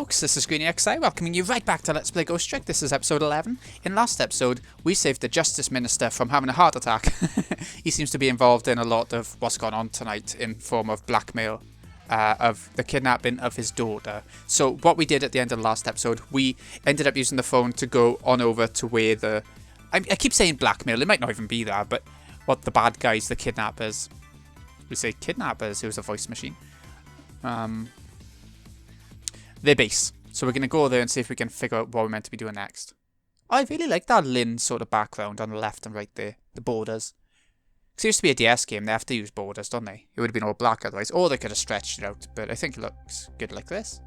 folks, this is GreenyXI welcoming you right back to Let's Play Ghost Trick. This is episode 11. In last episode, we saved the Justice Minister from having a heart attack. He seems to be involved in a lot of what's gone on tonight in form of blackmail of the kidnapping of his daughter. So what we did at the end of the last episode, we ended up using the phone to go on over to where the... I keep saying blackmail, it might not even be that, but what the bad guys, the kidnappers... We say kidnappers, it was a voice machine. Their base. So we're going to go there and see if we can figure out what we're meant to be doing next. I really like that Lynn sort of background on the left and right there. The borders. Because it used to be a DS game, they have to use borders, don't they? It would have been all black otherwise. Or they could have stretched it out, but I think it looks good like this.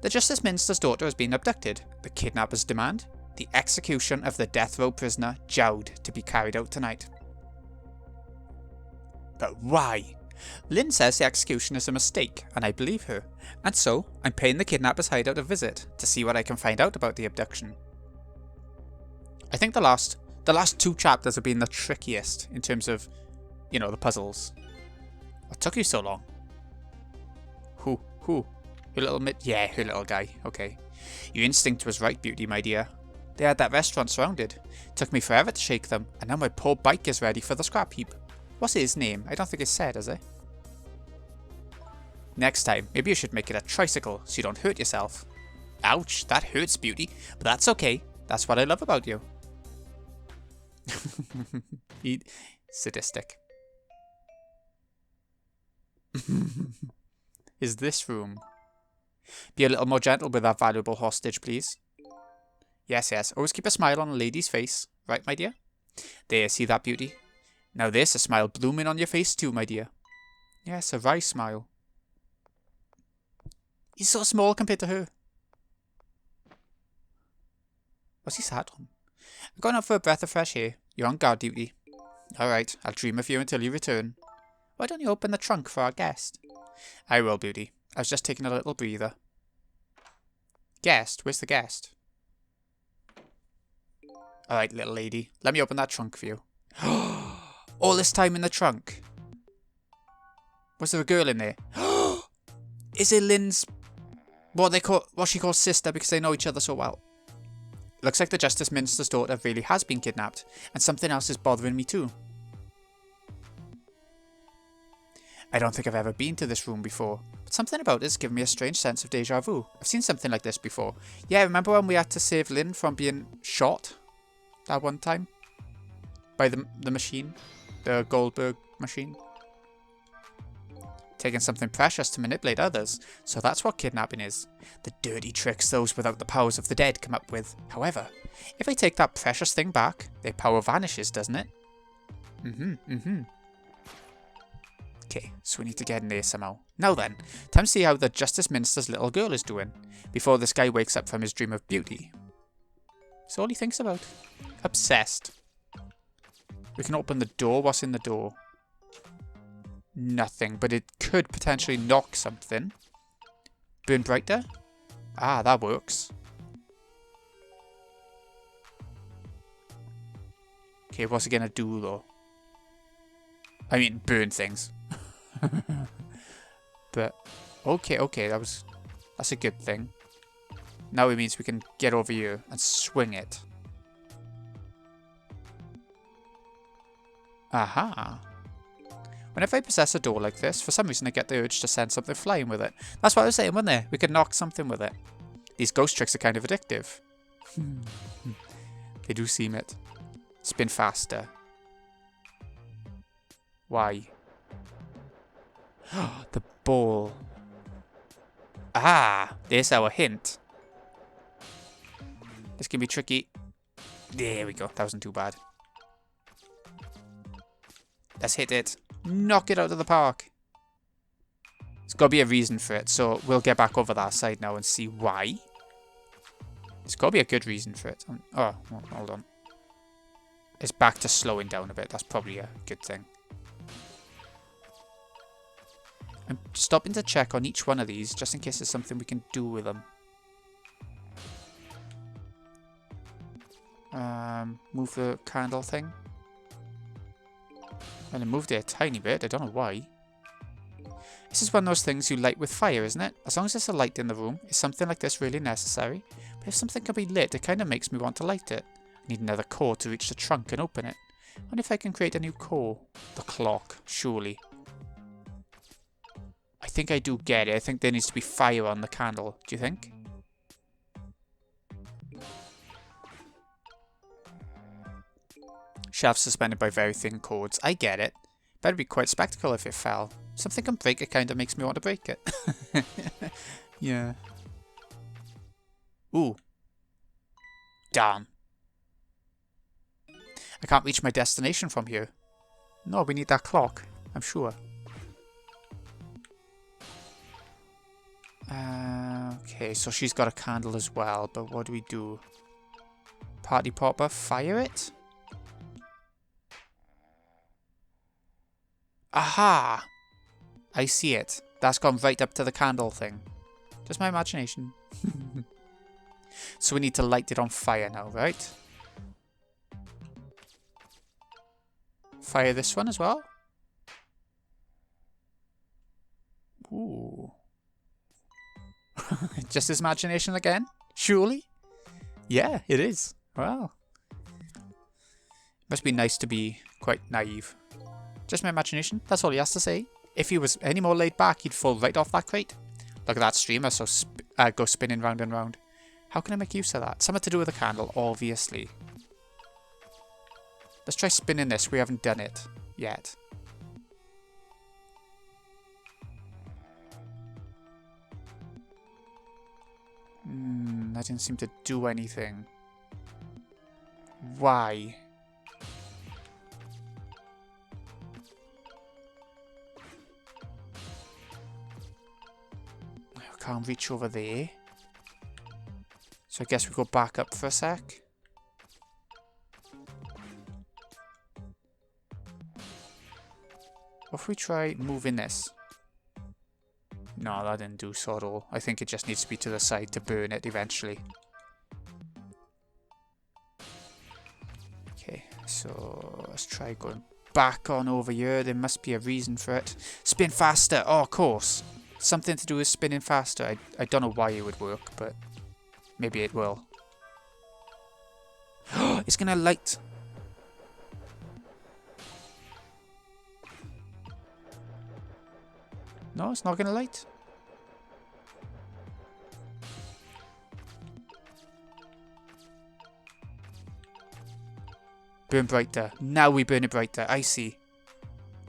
The Justice Minister's daughter has been abducted. The kidnappers demand the execution of the death row prisoner, Jowd, to be carried out tonight. But why? Lynn says the execution is a mistake, and I believe her. And so, I'm paying the kidnappers' hideout a visit, to see what I can find out about the abduction. I think the last two chapters have been the trickiest, in terms of, you know, the puzzles. What took you so long? Who? Your little yeah, her little guy, okay. Your instinct was right, Beauty, my dear. They had that restaurant surrounded. It took me forever to shake them, and now my poor bike is ready for the scrap heap. What's his name? I don't think it's said, is it? Next time, maybe you should make it a tricycle so you don't hurt yourself. Ouch, that hurts, Beauty. But that's okay. That's what I love about you. Sadistic. Is this room? Be a little more gentle with that valuable hostage, please. Yes. Always keep a smile on a lady's face. Right, my dear? There, see that, Beauty? Now there's a smile blooming on your face too, my dear. Yes, a wry smile. He's so small compared to her. What's he sat on? I'm going out for a breath of fresh air. You're on guard duty. Alright, I'll dream of you until you return. Why don't you open the trunk for our guest? I will, Beauty. I was just taking a little breather. Guest? Where's the guest? Alright, little lady. Let me open that trunk for you. All this time in the trunk. Was there a girl in there? Is it Lynn's... what she calls sister because they know each other so well? Looks like the Justice Minister's daughter really has been kidnapped, and something else is bothering me too. I don't think I've ever been to this room before, but something about it's given me a strange sense of deja vu. I've seen something like this before. Yeah, remember when we had to save Lynn from being shot? That one time? By the machine? The Goldberg machine? Taking something precious to manipulate others, so that's what kidnapping is. The dirty tricks those without the powers of the dead come up with. However, if I take that precious thing back, their power vanishes, doesn't it? Okay, so we need to get in there somehow. Now then, time to see how the Justice Minister's little girl is doing, before this guy wakes up from his dream of beauty. That's all he thinks about. Obsessed. We can open the door. What's in the door? Nothing, but it could potentially knock something. Burn brighter? Ah, that works. Okay, what's it gonna do though? I mean, burn things. But, okay, that's a good thing. Now it means we can get over here and swing it. Aha. Whenever I possess a door like this, for some reason I get the urge to send something flying with it. That's what I was saying, wasn't there? We could knock something with it. These ghost tricks are kind of addictive. They do seem it. Spin faster. Why? The ball. Ah, there's our hint. This can be tricky. There we go. That wasn't too bad. Let's hit it. Knock it out of the park. There's got to be a reason for it, so we'll get back over that side now and see why. There's got to be a good reason for it. Oh, hold on. It's back to slowing down a bit. That's probably a good thing. I'm stopping to check on each one of these, just in case there's something we can do with them. Move the candle thing. And it moved it a tiny bit. I don't know why. This is one of those things you light with fire, isn't it? As long as there's a light in the room, is something like this really necessary? But if something can be lit, it kind of makes me want to light it. I need another core to reach the trunk and open it. I wonder if I can create a new core. The clock, surely. I think I do get it. I think there needs to be fire on the candle. Do you think? Shelf suspended by very thin cords. I get it. Better be quite spectacle if it fell. Something can break it, kind of makes me want to break it. Yeah. Ooh. Darn. I can't reach my destination from here. No, we need that clock, I'm sure. Okay, so she's got a candle as well, but what do we do? Party popper, fire it? Aha! I see it. That's gone right up to the candle thing. Just my imagination. So we need to light it on fire now, right? Fire this one as well? Ooh. Just his imagination again? Surely? Yeah, it is. Wow. Must be nice to be quite naive. Just my imagination, that's all he has to say. If he was any more laid back, he'd fall right off that crate. Look at that streamer, so go spinning round and round. How can I make use of that? Something to do with a candle, obviously. Let's try spinning this, we haven't done it yet. That didn't seem to do anything. Why? I can't reach over there. So I guess we go back up for a sec. What if we try moving this? No, that didn't do so at all. I think it just needs to be to the side to burn it eventually. Okay, so let's try going back on over here. There must be a reason for it. Spin faster! Oh, of course. Something to do with spinning faster. I don't know why it would work, but maybe it will. It's gonna light. No, it's not gonna light. Burn brighter. Now we burn it brighter. I see.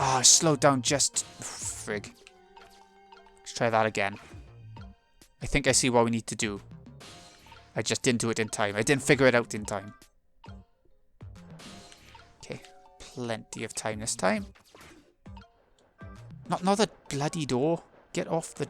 Ah, oh, slow down just... Frig. Let's try that again. I think I see what we need to do. I just didn't do it in time. I didn't figure it out in time. Okay. Plenty of time this time. Not the bloody door. Get off the...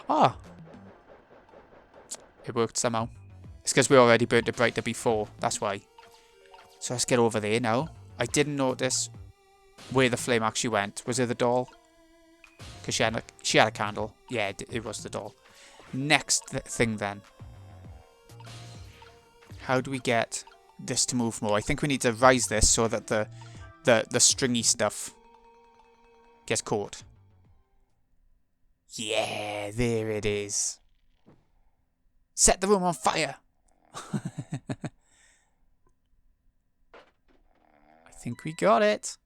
Ah! It worked somehow. It's because we already burnt it brighter before. That's why. So let's get over there now. I didn't notice where the flame actually went. Was it the doll? Because she had a candle. Yeah, it was the doll. Next thing then. How do we get this to move more? I think we need to rise this so that the stringy stuff gets caught. Yeah, there it is. Set the room on fire. I think we got it.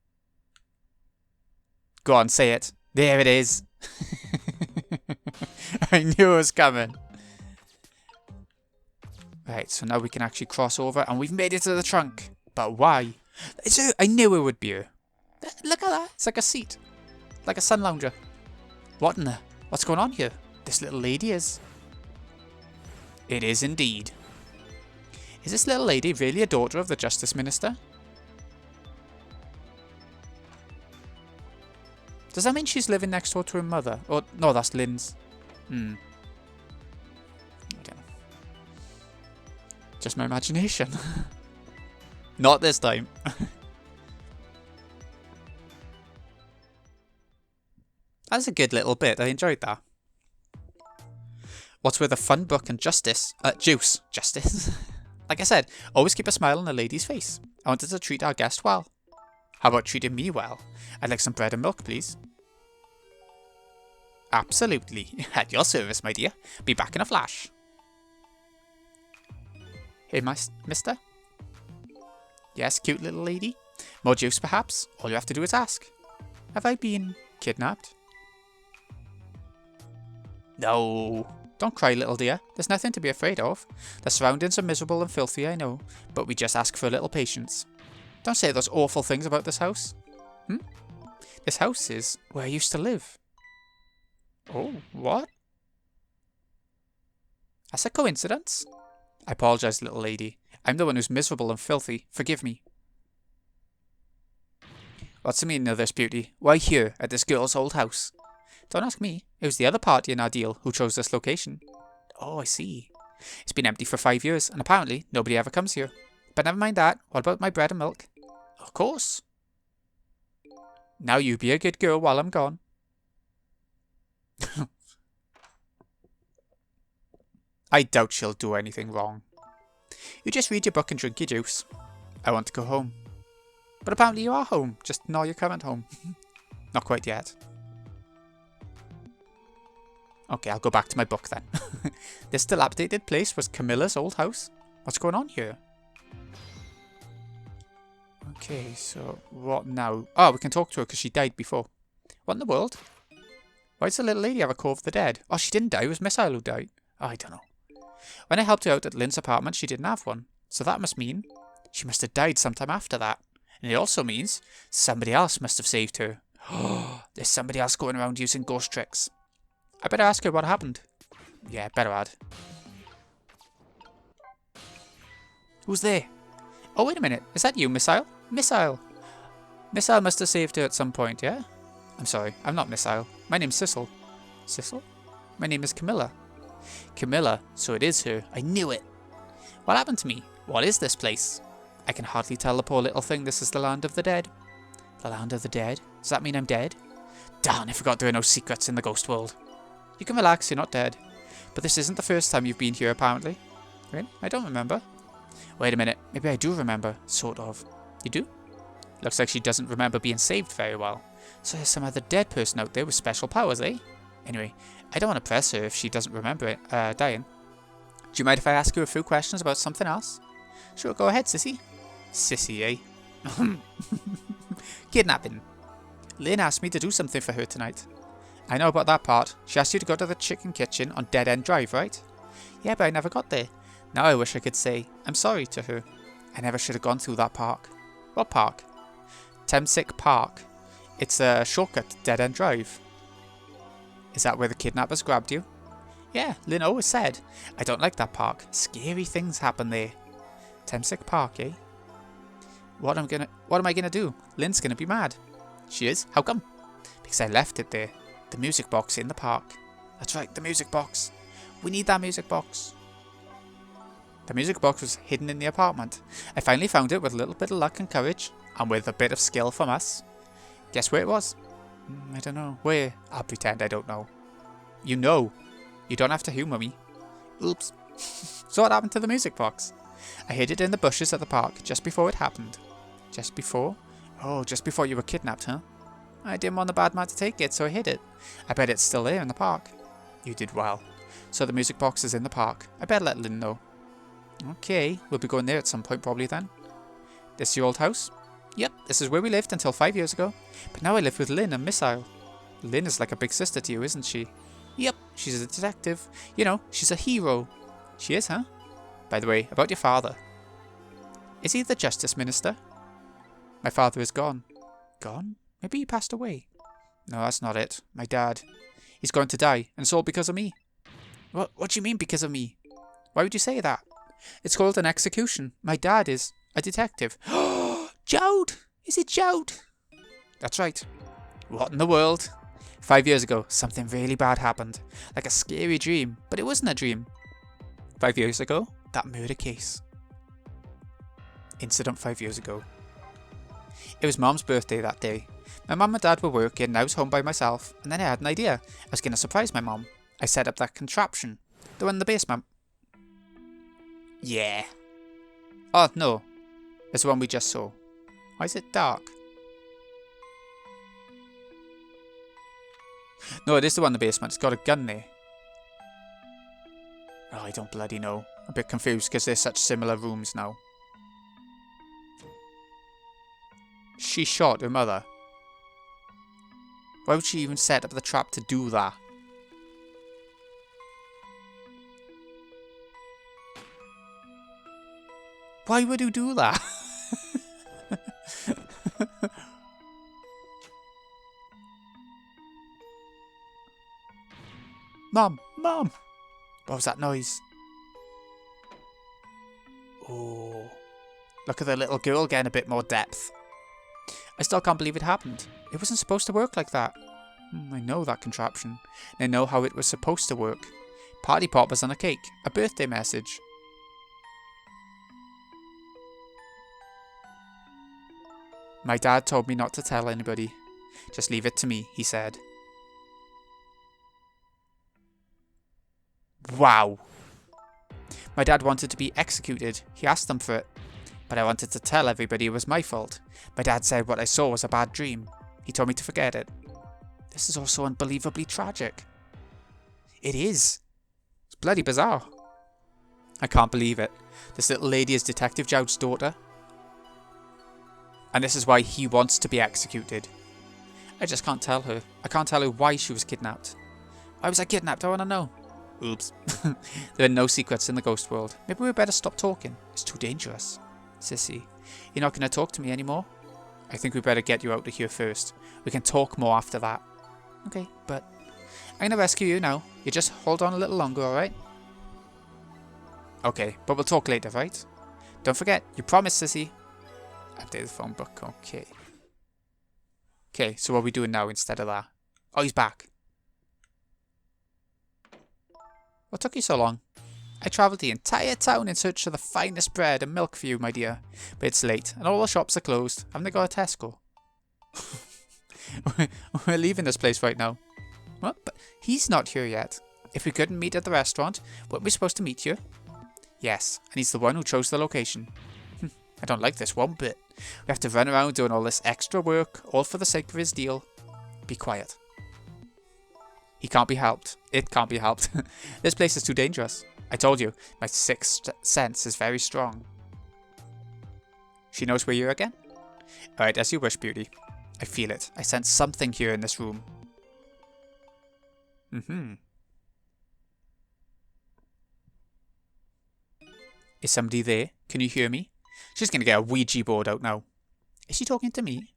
Go on, say it. There it is. I knew it was coming. Right, so now we can actually cross over and we've made it to the trunk. But why? I knew it would be here. Look at that. It's like a seat. Like a sun lounger. What in the... What's going on here? This little lady is... It is indeed. Is this little lady really a daughter of the Justice Minister? Does that mean she's living next door to her mother? Or, no, that's Lynn's. I don't know. Just my imagination. Not this time. That's a good little bit. I enjoyed that. What's with a fun book and justice? Juice. Justice. Like I said, always keep a smile on a lady's face. I wanted to treat our guest well. How about treating me well? I'd like some bread and milk, please. Absolutely. At your service, my dear. Be back in a flash. Hey, mister? Yes, cute little lady? More juice, perhaps? All you have to do is ask. Have I been kidnapped? No. Don't cry, little dear. There's nothing to be afraid of. The surroundings are miserable and filthy, I know, but we just ask for a little patience. Don't say those awful things about this house. This house is where I used to live. Oh, what? That's a coincidence. I apologise, little lady. I'm the one who's miserable and filthy. Forgive me. What's the meaning of this, beauty? Why here, at this girl's old house? Don't ask me. It was the other party in our deal who chose this location. Oh, I see. It's been empty for 5 years, and apparently nobody ever comes here. But never mind that. What about my bread and milk? Of course. Now you be a good girl while I'm gone. I doubt she'll do anything wrong. You just read your book and drink your juice. I want to go home. But apparently you are home, just not your current home. Not quite yet. Okay, I'll go back to my book then. This dilapidated place was Camilla's old house. What's going on here? Okay, so what now? Oh, we can talk to her because she died before. What in the world? Why does the little lady have a Call of the Dead? Oh, she didn't die. It was Missile who died. Oh, I don't know. When I helped her out at Lynn's apartment, she didn't have one. So that must mean she must have died sometime after that. And it also means somebody else must have saved her. Oh, there's somebody else going around using ghost tricks. I better ask her what happened. Yeah, better add. Who's there? Oh, wait a minute. Is that you, Missile? Missile! Missile must have saved her at some point, yeah? I'm sorry, I'm not Missile. My name's Sissel. Sissel? My name is Camilla. Camilla, so it is her. I knew it. What happened to me? What is this place? I can hardly tell the poor little thing this is the land of the dead. The land of the dead? Does that mean I'm dead? Darn, I forgot there are no secrets in the ghost world. You can relax, you're not dead. But this isn't the first time you've been here, apparently. Really? I don't remember. Wait a minute, maybe I do remember, sort of. You do? Looks like she doesn't remember being saved very well. So there's some other dead person out there with special powers, eh? Anyway, I don't want to press her if she doesn't remember it, dying. Do you mind if I ask you a few questions about something else? Sure, go ahead, sissy. Sissy, eh? Kidnapping. Lynn asked me to do something for her tonight. I know about that part. She asked you to go to the chicken kitchen on Dead End Drive, right? Yeah, but I never got there. Now I wish I could say, I'm sorry to her. I never should have gone through that park. What park? Temsick Park. It's a shortcut to Dead End Drive. Is that where the kidnappers grabbed you? Yeah, Lynn always said. I don't like that park. Scary things happen there. Temsick Park, eh? What am I gonna do? Lynn's gonna be mad. She is? How come? Because I left it there. The music box in the park. That's right, the music box. We need that music box. The music box was hidden in the apartment. I finally found it with a little bit of luck and courage, and with a bit of skill from us. Guess where it was? I don't know. Where? I'll pretend I don't know. You know. You don't have to humour me. Oops. So what happened to the music box? I hid it in the bushes at the park just before it happened. Just before? Oh, just before you were kidnapped, huh? I didn't want the bad man to take it, so I hid it. I bet it's still there in the park. You did well. So the music box is in the park. I better let Lynn know. Okay, we'll be going there at some point probably then. This your old house? Yep, this is where we lived until 5 years ago. But now I live with Lynn and Missile. Lynn is like a big sister to you, isn't she? Yep, she's a detective. You know, she's a hero. She is, huh? By the way, about your father. Is he the Justice Minister? My father is gone. Gone? Maybe he passed away. No, that's not it. My dad. He's going to die, and it's all because of me. What do you mean because of me? Why would you say that? It's called an execution. My dad is a detective. Jode! Is it Jode? That's right. What in the world? 5 years ago, something really bad happened. Like a scary dream, but it wasn't a dream. 5 years ago, that murder case. Incident 5 years ago. It was Mom's birthday that day. My mum and dad were working and I was home by myself, and then I had an idea. I was going to surprise my mom. I set up that contraption. The one in the basement. Yeah. Oh, no. It's the one we just saw. Why is it dark? No, it is the one in the basement. It's got a gun there. Oh, I don't bloody know. I'm a bit confused because they're such similar rooms now. She shot her mother. Why would she even set up the trap to do that? Why would you do that? Mom! Mom! What was that noise? Oh. Look at the little girl getting a bit more depth. I still can't believe it happened. It wasn't supposed to work like that. I know that contraption. And I know how it was supposed to work. Party poppers on a cake. A birthday message. My dad told me not to tell anybody. Just leave it to me, he said. Wow. My dad wanted to be executed. He asked them for it. But I wanted to tell everybody it was my fault. My dad said what I saw was a bad dream. He told me to forget it. This is also unbelievably tragic. It is. It's bloody bizarre. I can't believe it. This little lady is Detective Jowd's daughter. And this is why he wants to be executed. I just can't tell her. I can't tell her why she was kidnapped. Why was I kidnapped? I want to know. Oops. There are no secrets in the ghost world. Maybe we better stop talking. It's too dangerous. Sissy, you're not going to talk to me anymore? I think we better get you out of here first. We can talk more after that. Okay, but I'm going to rescue you now. You just hold on a little longer, alright? Okay, but we'll talk later, right? Don't forget, you promised, Sissy. Update the phone book, okay. Okay, so what are we doing now instead of that? Oh, he's back. What took you so long? I travelled the entire town in search of the finest bread and milk for you, my dear. But it's late, and all the shops are closed. Haven't they got a Tesco? We're leaving this place right now. What? But he's not here yet. If we couldn't meet at the restaurant, weren't we supposed to meet here? Yes, and he's the one who chose the location. I don't like this one bit. We have to run around doing all this extra work, all for the sake of his deal. Be quiet. He can't be helped. It can't be helped. This place is too dangerous. I told you, my sixth sense is very strong. She knows where you're again? Alright, as you wish, Beauty. I feel it. I sense something here in this room. Is somebody there? Can you hear me? She's going to get a Ouija board out now. Is she talking to me?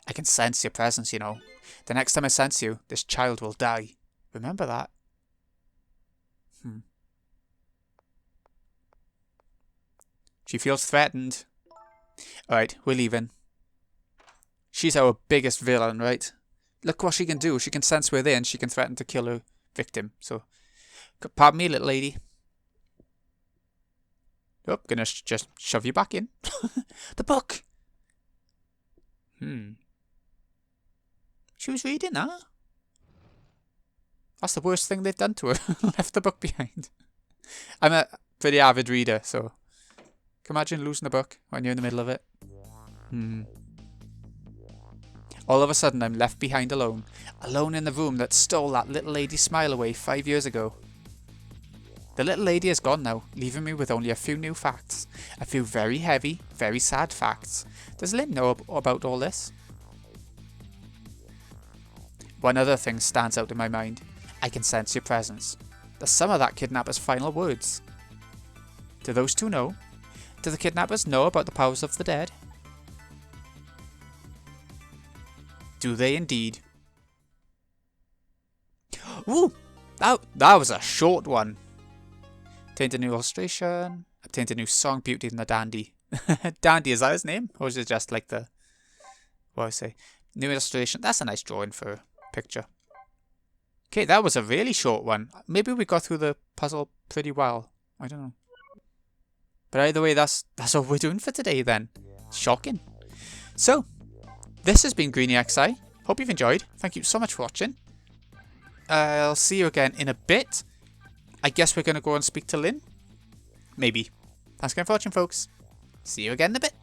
I can sense your presence, you know. The next time I sense you, this child will die. Remember that. She feels threatened. Alright, we're leaving. She's our biggest villain, right? Look what she can do. She can sense we're there and she can threaten to kill her victim. So, pardon me, little lady. Oh, gonna just shove you back in. The book! She was reading that. That's the worst thing they've done to her. Left the book behind. I'm a pretty avid reader, so... Can you imagine losing a book when you're in the middle of it? All of a sudden, I'm left behind alone. Alone in the room that stole that little lady's smile away 5 years ago. The little lady is gone now, leaving me with only a few new facts. A few very heavy, very sad facts. Does Lynn know about all this? One other thing stands out in my mind. I can sense your presence. The sum of that kidnapper's final words. Do those two know? Do the kidnappers know about the powers of the dead? Do they indeed? Ooh! That was a short one. Obtained a new illustration. Obtained a new song, Beauty and the Dandy. Dandy, is that his name? Or is it just like the... What do I say? New illustration. That's a nice drawing for a picture. Okay, that was a really short one. Maybe we got through the puzzle pretty well. I don't know. But either way, that's all we're doing for today then. Shocking. So, this has been Greeny XI. Hope you've enjoyed. Thank you so much for watching. I'll see you again in a bit. I guess we're going to go and speak to Lynn. Maybe. Thanks again for watching, folks. See you again in a bit.